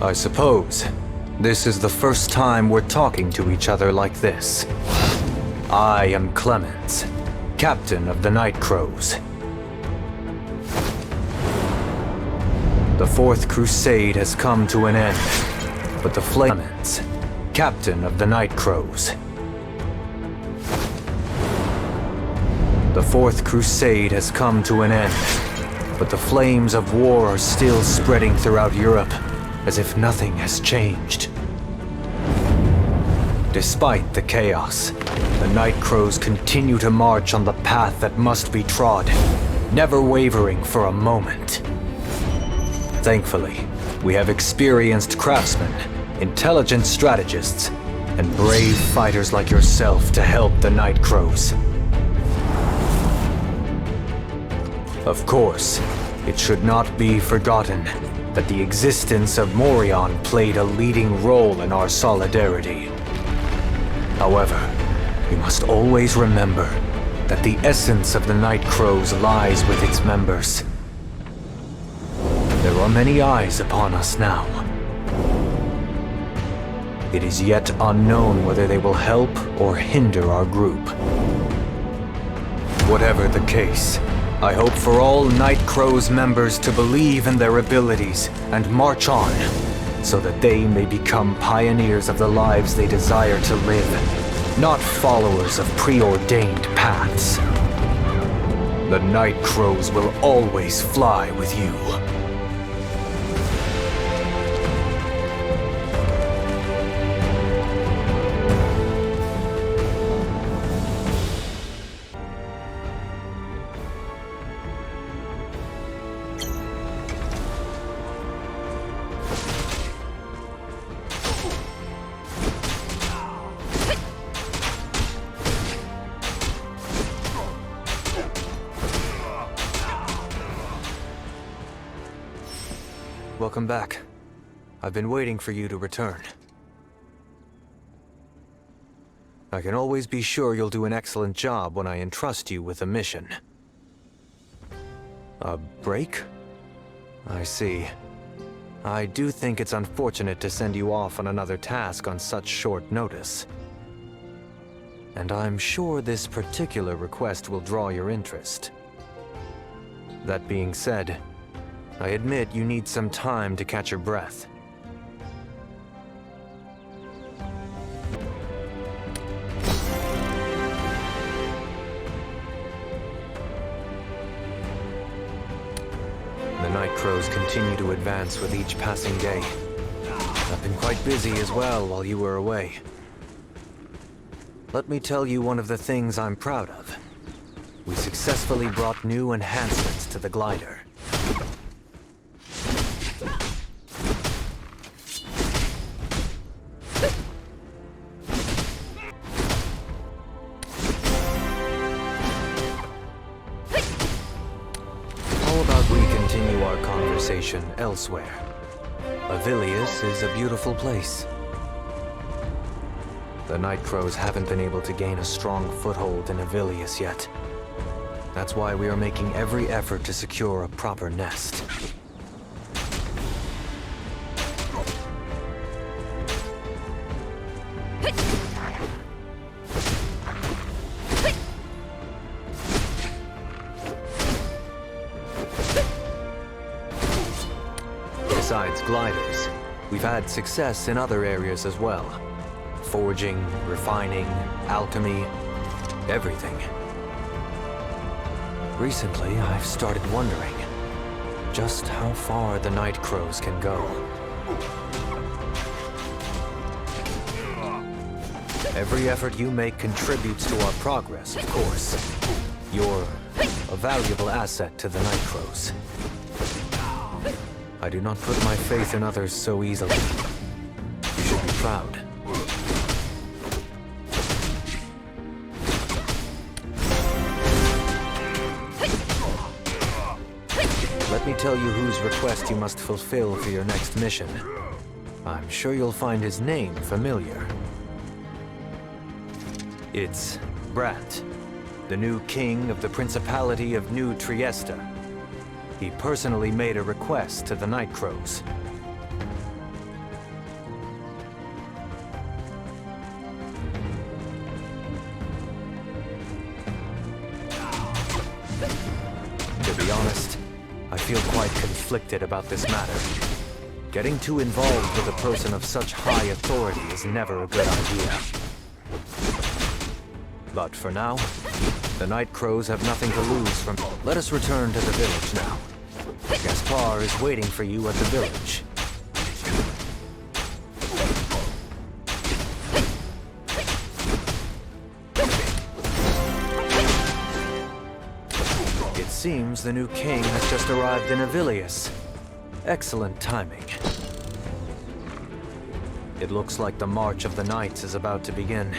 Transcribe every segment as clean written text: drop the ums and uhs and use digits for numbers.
I suppose this is the first time we're talking to each other like this. I am Clemens, captain of the Night Crows. The Fourth Crusade has come to an end, but the Clemens, captain of the Night Crows. The Fourth Crusade has come to an end, but the flames of war are still spreading throughout Europe, as if nothing has changed. Despite the chaos, the Night Crows continue to march on the path that must be trod, never wavering for a moment. Thankfully, we have experienced craftsmen, intelligent strategists, and brave fighters like yourself to help the Night Crows. Of course, it should not be forgotten that the existence of Morion played a leading role in our solidarity. However, you must always remember that the essence of the Night Crows lies with its members. There are many eyes upon us now. It is yet unknown whether they will help or hinder our group. Whatever the case, I hope for all Night Crows members to believe in their abilities and march on, so that they may become pioneers of the lives they desire to live, not followers of preordained paths. The Night Crows will always fly with you. Welcome back. I've been waiting for you to return. I can always be sure you'll do an excellent job when I entrust you with a mission. A break? I see. I do think it's unfortunate to send you off on another task on such short notice. And I'm sure this particular request will draw your interest. That being said, I admit you need some time to catch your breath. The Night Crows continue to advance with each passing day. I've been quite busy as well while you were away. Let me tell you one of the things I'm proud of. We successfully brought new enhancements to the glider. Elsewhere. Avilius is a beautiful place. The Night Crows haven't been able to gain a strong foothold in Avilius yet. That's why we are making every effort to secure a proper nest. Besides gliders, we've had success in other areas as well. Forging, refining, alchemy, everything. Recently, I've started wondering just how far the Night Crows can go. Every effort you make contributes to our progress, of course. You're a valuable asset to the Night Crows. I do not put my faith in others so easily. You should be proud. Let me tell you whose request you must fulfill for your next mission. I'm sure you'll find his name familiar. It's Brat, the new king of the Principality of New Trieste. He personally made a request to the Night Crows. quite conflicted about this matter. Getting too involved with a person of such high authority is never a good idea. But for now, the Night Crows have nothing to lose from... Let us return to the village now. Gaspar is waiting for you at the village. It seems the new king has just arrived in Avilius. Excellent timing. It looks like the March of the Knights is about to begin.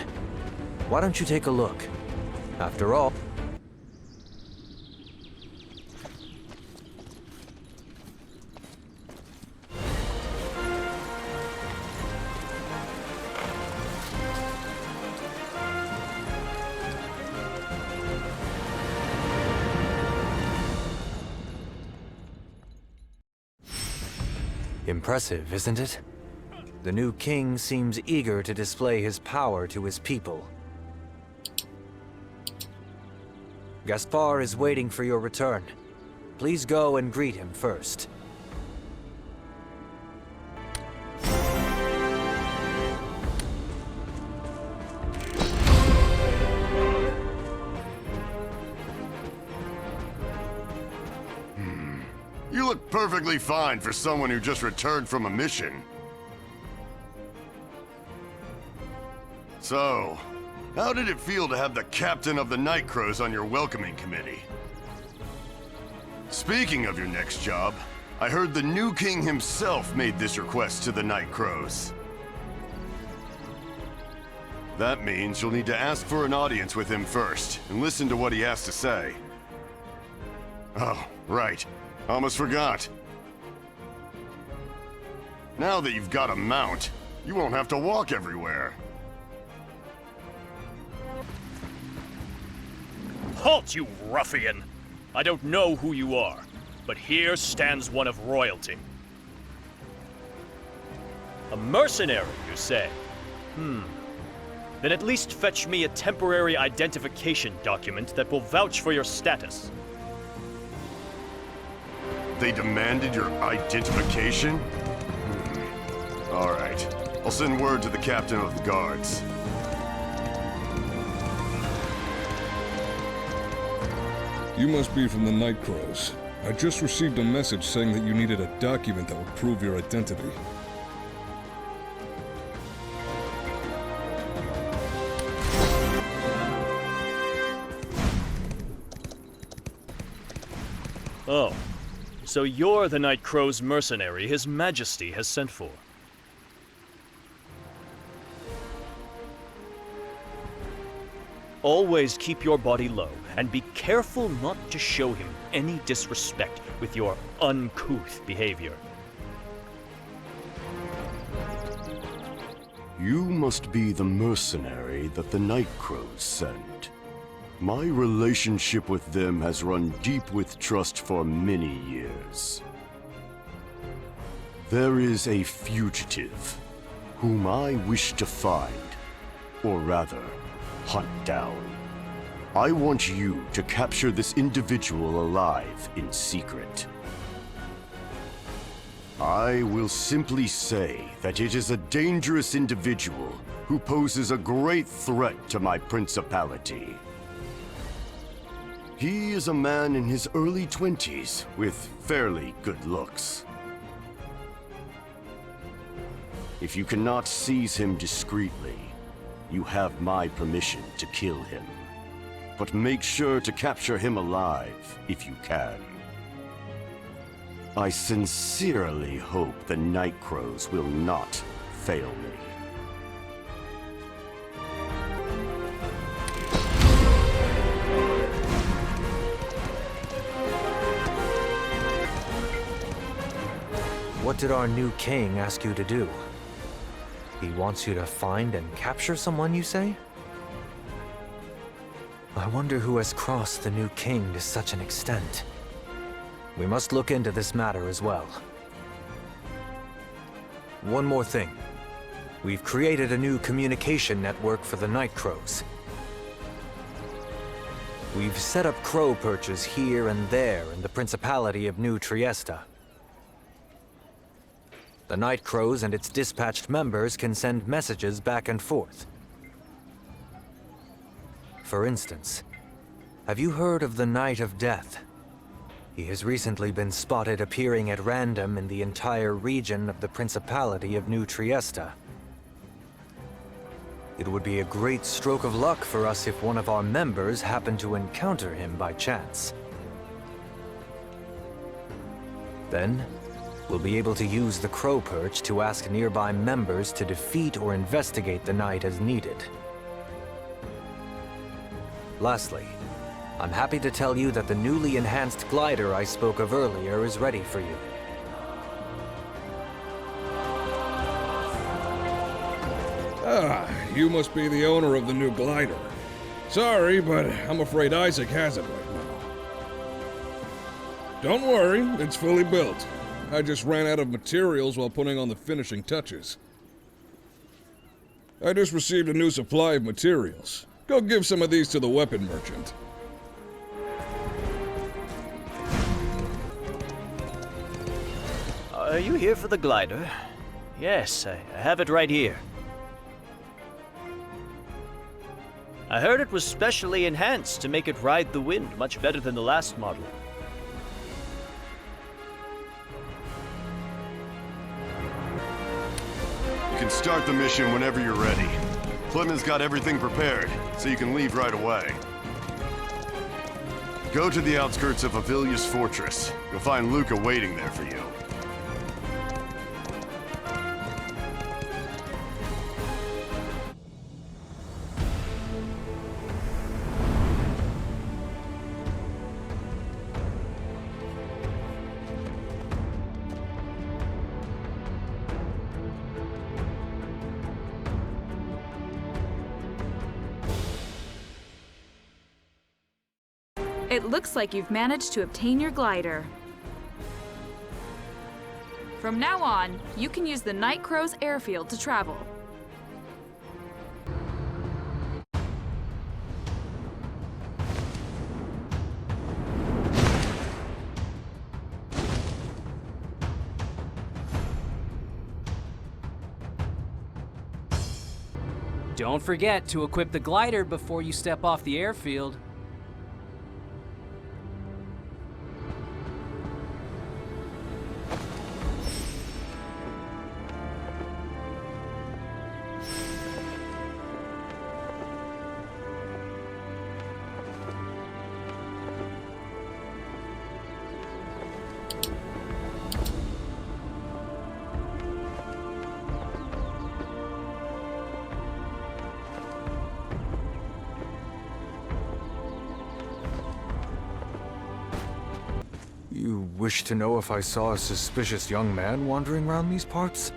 Why don't you take a look? After all... Impressive, isn't it? The new king seems eager to display his power to his people. Gaspar is waiting for your return. Please go and greet him first. You look perfectly fine for someone who just returned from a mission. So, how did it feel to have the captain of the Night Crows on your welcoming committee? Speaking of your next job, I heard the new king himself made this request to the Night Crows. That means you'll need to ask for an audience with him first, and listen to what he has to say. Oh, right. Almost forgot. Now that you've got a mount, you won't have to walk everywhere. Halt, you ruffian! I don't know who you are, but here stands one of royalty. A mercenary, you say? Then at least fetch me a temporary identification document that will vouch for your status. They demanded your identification? All right. I'll send word to the captain of the guards. You must be from the Night Crows. I just received a message saying that you needed a document that would prove your identity. Oh. So you're the Night Crow's mercenary His Majesty has sent for. Always keep your body low, and be careful not to show him any disrespect with your uncouth behavior. You must be the mercenary that the Night Crows sent. My relationship with them has run deep with trust for many years. There is a fugitive whom I wish to find, or rather, hunt down. I want you to capture this individual alive in secret. I will simply say that it is a dangerous individual who poses a great threat to my principality. He is a man in his early 20s with fairly good looks. If you cannot seize him discreetly, you have my permission to kill him. But make sure to capture him alive if you can. I sincerely hope the Night Crows will not fail me. What did our new king ask you to do? He wants you to find and capture someone, you say? I wonder who has crossed the new king to such an extent. We must look into this matter as well. One more thing. We've created a new communication network for the Night Crows. We've set up crow perches here and there in the Principality of New Trieste. The Night Crows and its dispatched members can send messages back and forth. For instance, have you heard of the Knight of Death? He has recently been spotted appearing at random in the entire region of the Principality of New Trieste. It would be a great stroke of luck for us if one of our members happened to encounter him by chance. Then, we'll be able to use the crow perch to ask nearby members to defeat or investigate the knight as needed. Lastly, I'm happy to tell you that the newly enhanced glider I spoke of earlier is ready for you. Ah, you must be the owner of the new glider. Sorry, but I'm afraid Isaac has it right now. Don't worry, it's fully built. I just ran out of materials while putting on the finishing touches. I just received a new supply of materials. Go give some of these to the weapon merchant. Are you here for the glider? Yes, I have it right here. I heard it was specially enhanced to make it ride the wind much better than the last model. You can start the mission whenever you're ready. Clinton's got everything prepared, so you can leave right away. Go to the outskirts of Avilia's fortress. You'll find Luca waiting there for you. It looks like you've managed to obtain your glider. From now on, you can use the Night Crow's airfield to travel. Don't forget to equip the glider before you step off the airfield. You wish to know if I saw a suspicious young man wandering around these parts?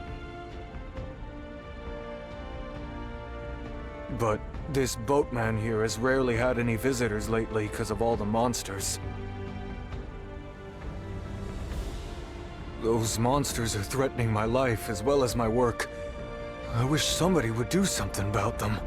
But this boatman here has rarely had any visitors lately because of all the monsters. Those monsters are threatening my life as well as my work. I wish somebody would do something about them.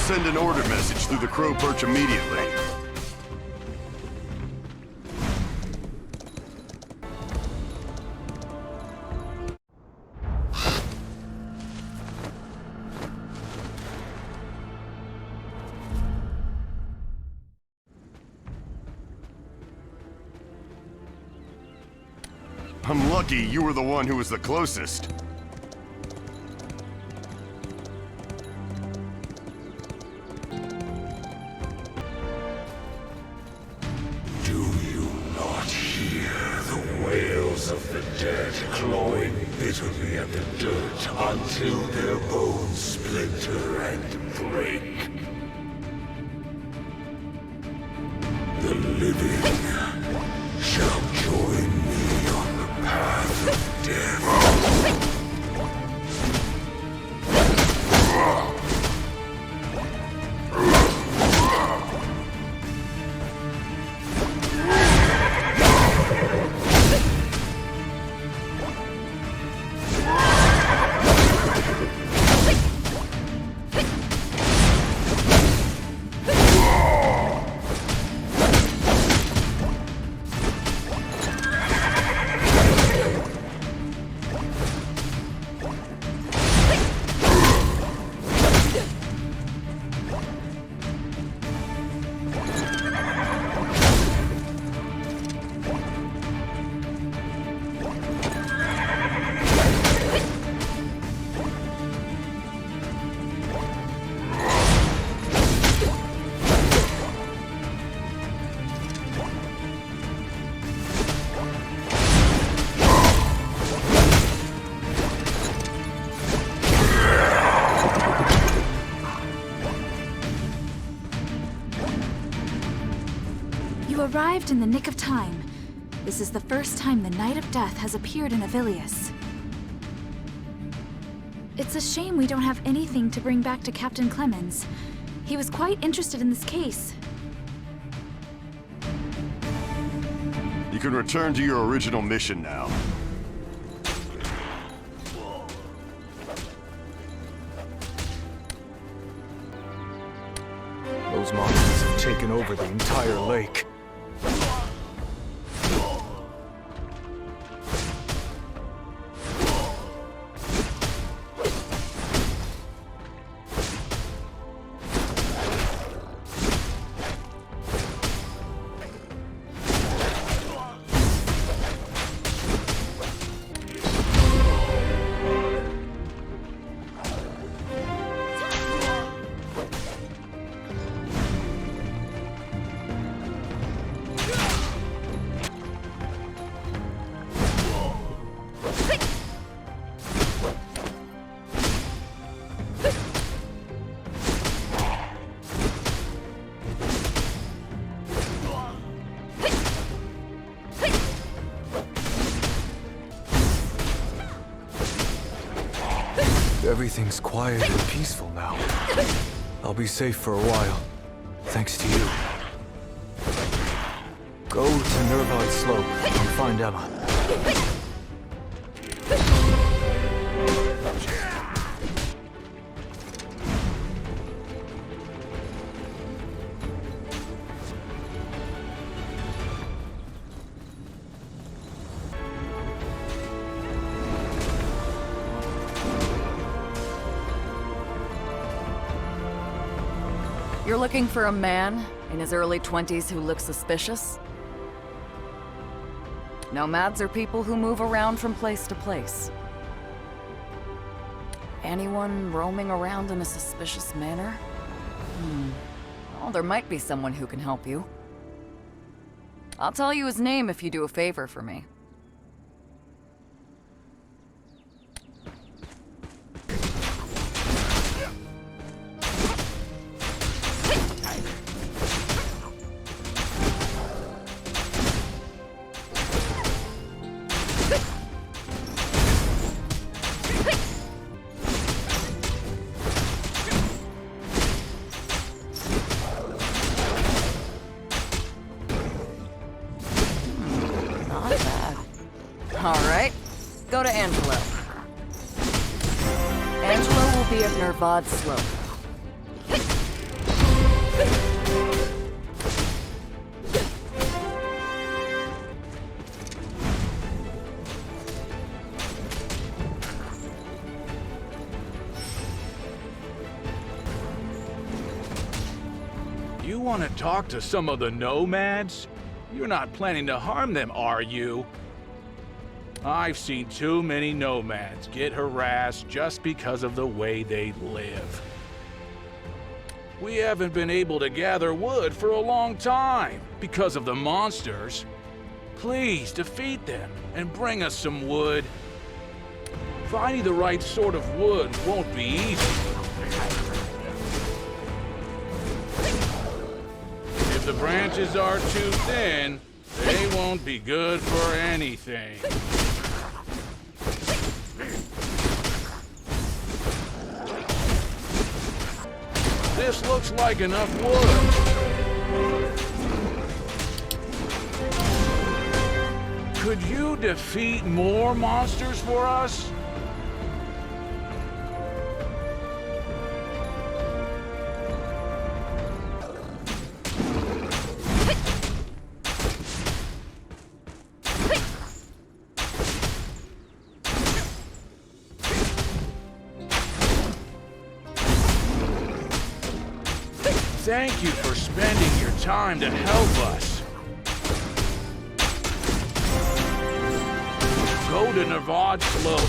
Send an order message through the crow perch immediately. I'm lucky you were the one who was the closest. of the dead, clawing bitterly at the dirt until their bones splinter and break. The living shall join me on the path of death. Arrived in the nick of time. This is the first time the Knight of Death has appeared in Avilius. It's a shame we don't have anything to bring back to Captain Clemens. He was quite interested in this case. You can return to your original mission now. Those monsters have taken over the entire lake. Everything's quiet and peaceful now. I'll be safe for a while, thanks to you. Go to Nervod Slope and find Emma. You're looking for a man in his early 20s who looks suspicious? Nomads are people who move around from place to place. Anyone roaming around in a suspicious manner? Well, there might be someone who can help you. I'll tell you his name if you do a favor for me. Go to Angelo. Angelo will be at Nervod Slope. You want to talk to some of the nomads? You're not planning to harm them, are you? I've seen too many nomads get harassed just because of the way they live. We haven't been able to gather wood for a long time because of the monsters. Please defeat them and bring us some wood. Finding the right sort of wood won't be easy. If the branches are too thin, they won't be good for anything. This looks like enough wood. Could you defeat more monsters for us? Thank you for spending your time to help us. Go to Nervad Slope.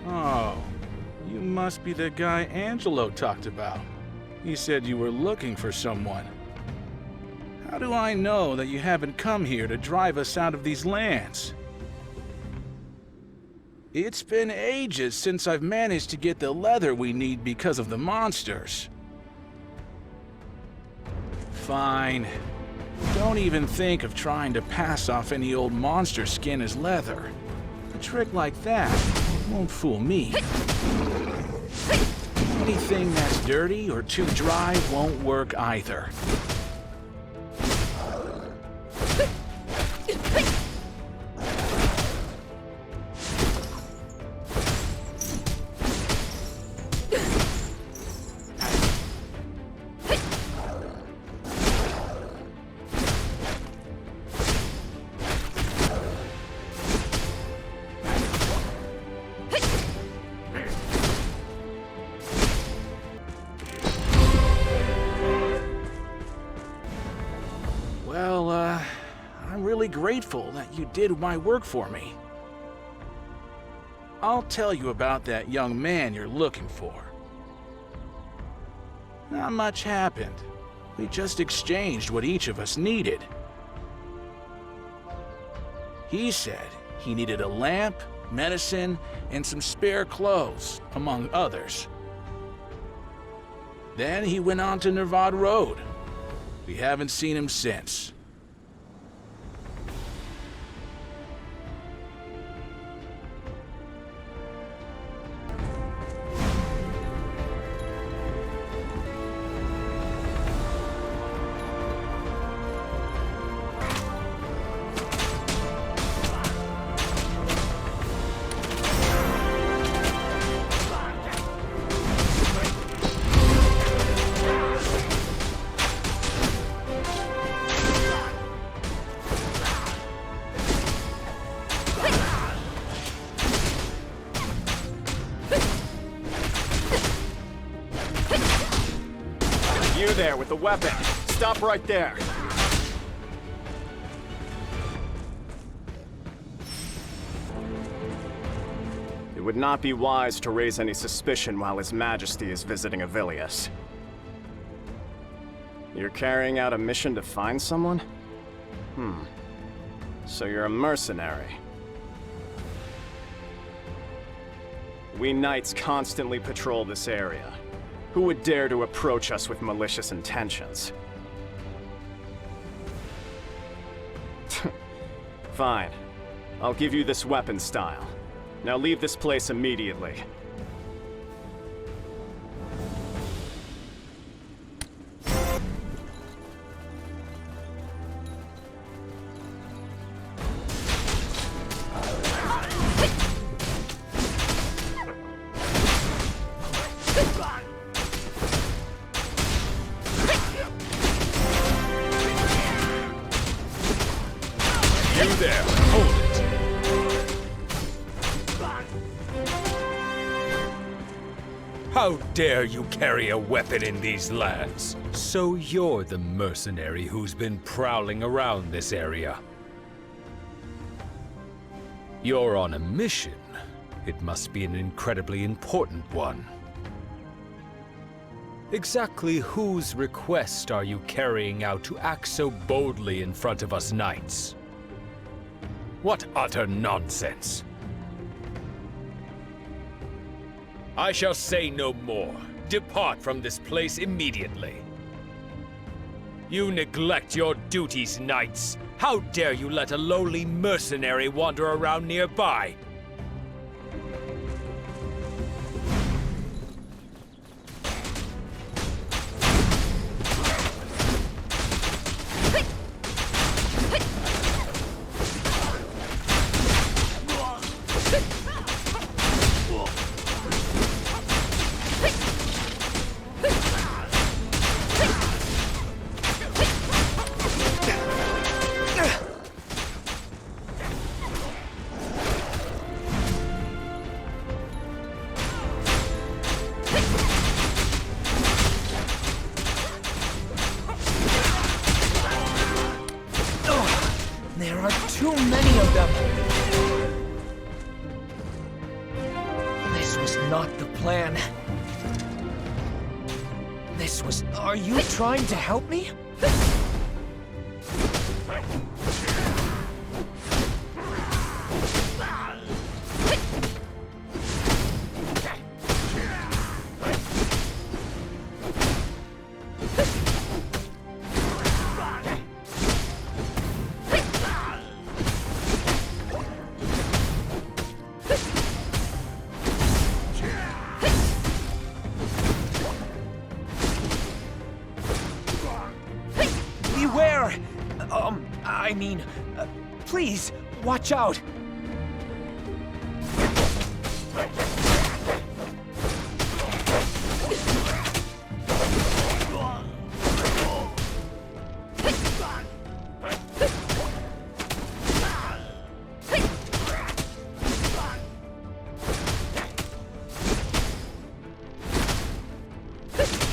Oh, you must be the guy Angelo talked about. He said you were looking for someone. How do I know that you haven't come here to drive us out of these lands? It's been ages since I've managed to get the leather we need because of the monsters. Fine. Don't even think of trying to pass off any old monster skin as leather. A trick like that won't fool me. Anything that's dirty or too dry won't work either. I'm really grateful that you did my work for me. I'll tell you about that young man you're looking for. Not much happened. We just exchanged what each of us needed. He said he needed a lamp, medicine, and some spare clothes, among others. Then he went on to Nervad Road. We haven't seen him since. You there with the weapon. Stop right there. It would not be wise to raise any suspicion while His Majesty is visiting Avilius. You're carrying out a mission to find someone? So you're a mercenary. We knights constantly patrol this area. Who would dare to approach us with malicious intentions? Fine. I'll give you this weapon style. Now leave this place immediately. How dare you carry a weapon in these lands? So you're the mercenary who's been prowling around this area. You're on a mission. It must be an incredibly important one. Exactly whose request are you carrying out to act so boldly in front of us knights? What utter nonsense! I shall say no more. Depart from this place immediately. You neglect your duties, knights. How dare you let a lowly mercenary wander around nearby? There are too many of them! This was not the plan. This was... Are you trying to help me? Beware! Please, watch out!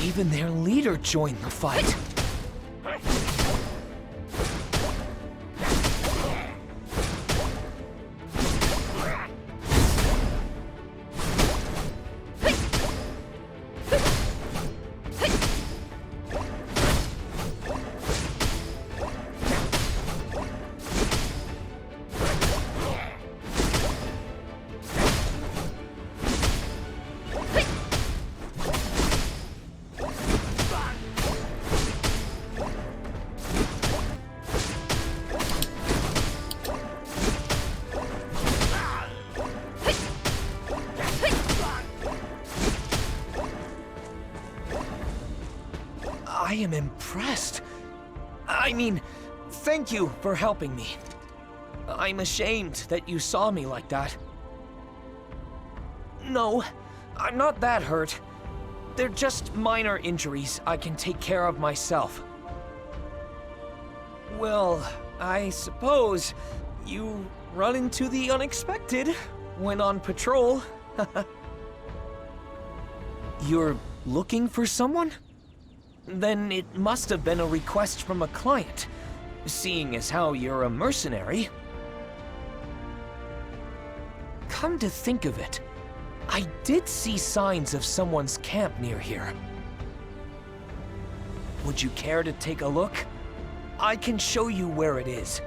Even their leader joined the fight. I am impressed. Thank you for helping me. I'm ashamed that you saw me like that. No, I'm not that hurt. They're just minor injuries I can take care of myself. Well, I suppose you run into the unexpected when on patrol. You're looking for someone? Then it must have been a request from a client, seeing as how you're a mercenary. Come to think of it, I did see signs of someone's camp near here. Would you care to take a look? I can show you where it is.